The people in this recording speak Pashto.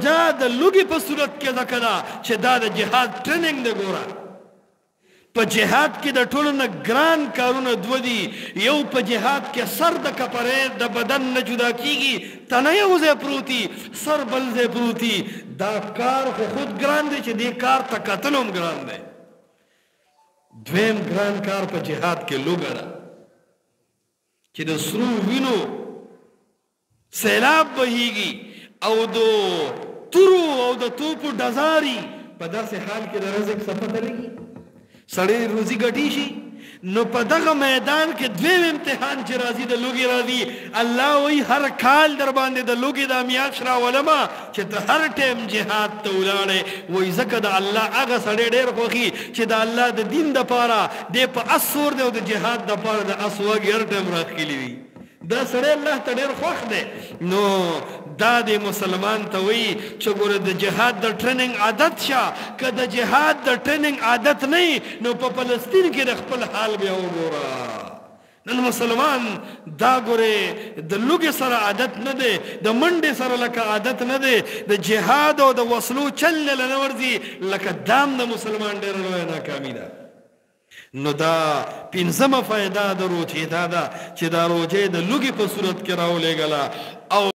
دا د لوګي په صورت کې ځکه ده چې دا د جهاد ټریننګ دی. ګوره په جهاد کې د ټولو نه ګران کارونه دوه دي. یو په جهاد کې سر د کپرې د بدن نه جدا کیږي، تنه یو ځای پروتي، سر بل ځای پروتي. دا کار خو خود ګران دی چې دې کار ته کتل هم ګران دی. دویم ګران کار په جهاد کې لوګه ده چې د سرو وینو سیلاب بهیږي او د تورو او د توپو ډزاري. په داسې حال کې د رزق څه پته لګي؟ سړی روزي ګټي شي. نو په دغه میدان کې دویم امتحان چې راځي د لوګي راځي. الله وایي هر کال در باندې د لوګي دا میاشت راولمه چې ته هر ټیم جهاد ته ولاړې. وایي ځکه د الله هغه سړی ډېر خوښي چې د الله د دین دپاره دی په اس سور دی او د جهاد دپاره د اس وږي هر ټیم راښکلي وي. دا سړی الله ته ډېر خوښ دی. نو دا د مسلمان ته وایي چې ګوره د جهاد د ټریننګ عادت شه. که د جهاد د ټریننګ عادت نه نو په فلسطین کې د خپل حال بیا وګوره. نن مسلمان دا ګورې د لوګي سره عادت نه دی، د منډې سره لکه عادت نه دی، د جهاد او د وسلو چل نه ورځي. لکه دام د مسلمان ډېره لویه ناکامي ده. نو دا پنځمه فایده د روجې دا ده چې دا روجې د لوګي په صورت کې راولېږله او